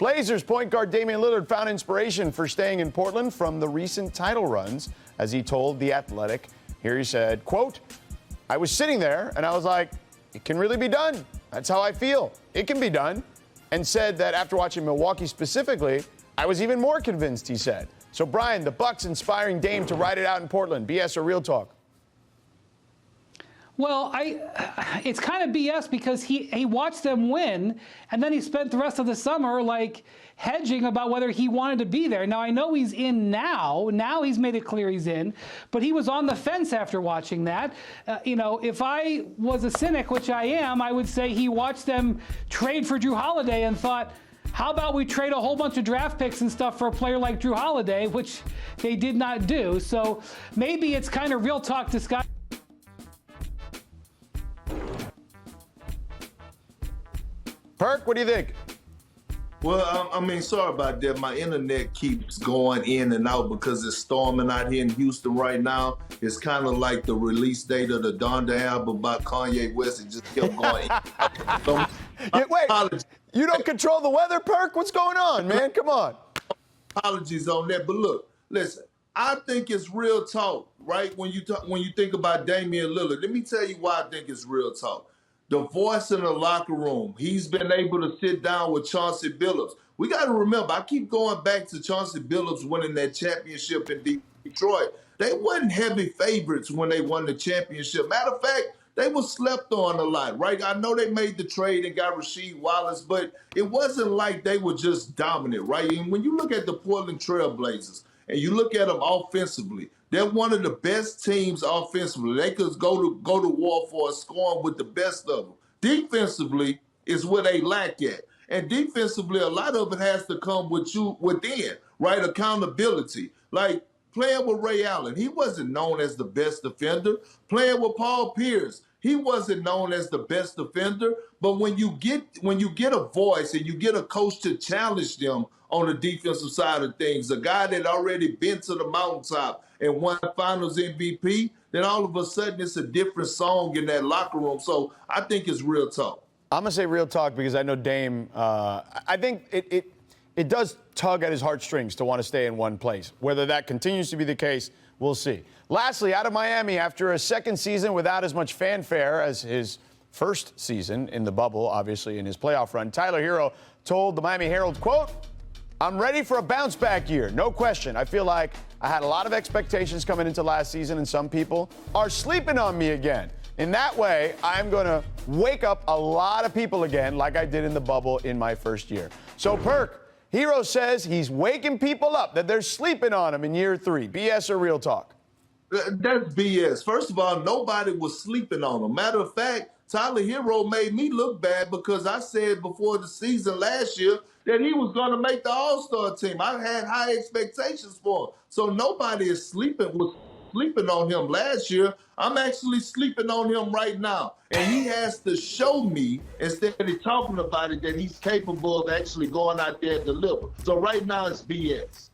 Blazers point guard Damian Lillard found inspiration for staying in Portland from the recent title runs, as he told The Athletic. Here he said, quote, "I was sitting there and I was like, it can really be done. That's how I feel. It can be done." And said that after watching Milwaukee specifically, I was even more convinced, he said. So, Brian, the Bucks inspiring Dame to ride it out in Portland. BS or real talk? Well, it's kind of BS because he watched them win, and then he spent the rest of the summer, like, hedging about whether he wanted to be there. Now, I know he's in now. Now he's made it clear he's in. But he was on the fence after watching that. If I was a cynic, which I am, I would say he watched them trade for Drew Holiday and thought, how about we trade a whole bunch of draft picks and stuff for a player like Drew Holiday, which they did not do. So maybe it's kind of real talk disguised. Perk, what do you think? Well, sorry about that. My internet keeps going in and out because it's storming out here in Houston right now. It's kind of like the release date of the Donda album by Kanye West. It just kept going. Wait, you don't control the weather, Perk? What's going on, man? Come on. Apologies on that. But look, listen, I think it's real talk, right? When you think about Damian Lillard, let me tell you why I think it's real talk. The voice in the locker room. He's been able to sit down with Chauncey Billups. We got to remember, I keep going back to Chauncey Billups winning that championship in Detroit. They wasn't heavy favorites when they won the championship. Matter of fact, they were slept on a lot, right? I know they made the trade and got Rasheed Wallace, but it wasn't like they were just dominant, right? And when you look at the Portland Trail Blazers and you look at them offensively, they're one of the best teams offensively. They could go to war for a scoring with the best of them. Defensively is where they lack at. And defensively, a lot of it has to come with you within, right? Accountability. Like playing with Ray Allen, he wasn't known as the best defender. Playing with Paul Pierce, he wasn't known as the best defender. But when you get a voice and you get a coach to challenge them on the defensive side of things, a guy that already been to the mountaintop and won Finals MVP, then all of a sudden it's a different song in that locker room. So I think it's real talk. I'm going to say real talk because I know Dame, I think it does tug at his heartstrings to want to stay in one place. Whether that continues to be the case, we'll see. Lastly, out of Miami, after a second season without as much fanfare as his first season in the bubble, obviously in his playoff run, Tyler Herro told the Miami Herald, quote, "I'm ready for a bounce-back year, no question. I feel like I had a lot of expectations coming into last season, and some people are sleeping on me again. In that way, I'm going to wake up a lot of people again like I did in the bubble in my first year." So, Perk, Herro says he's waking people up, that they're sleeping on him in year 3. BS or real talk? That's BS. First of all, nobody was sleeping on him. Matter of fact, Tyler Herro made me look bad because I said before the season last year that he was going to make the All-Star team. I had high expectations for him. So nobody was sleeping on him last year. I'm actually sleeping on him right now. And he has to show me, instead of talking about it, that he's capable of actually going out there and deliver. So right now it's BS.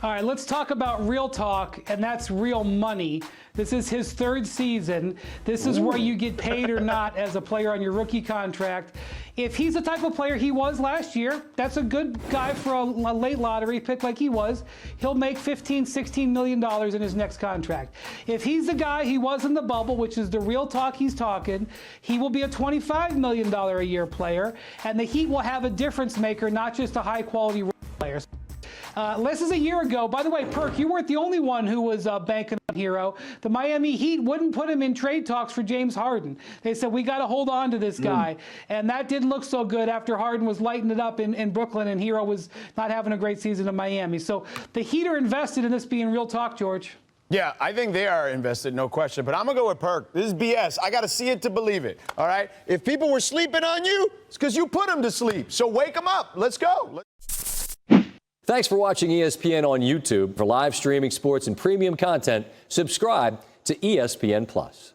All right, let's talk about real talk, and that's real money. This is his 3rd season. This is where you get paid or not as a player on your rookie contract. If he's the type of player he was last year, that's a good guy for a late lottery pick like he was. He'll make $15, $16 million in his next contract. If he's the guy he was in the bubble, which is the real talk he's talking, he will be a $25 million a year player, and the Heat will have a difference maker, not just a high-quality role player. This is a year ago. By the way, Perk, you weren't the only one who was banking on Herro. The Miami Heat wouldn't put him in trade talks for James Harden. They said, we got to hold on to this guy. And that didn't look so good after Harden was lighting it up in Brooklyn and Herro was not having a great season in Miami. So the Heat are invested in this being real talk, George. Yeah, I think they are invested, no question. But I'm going to go with Perk. This is BS. I got to see it to believe it, all right? If people were sleeping on you, it's because you put them to sleep. So wake them up. Let's go. Thanks for watching ESPN on YouTube. For live streaming sports and premium content, subscribe to ESPN+.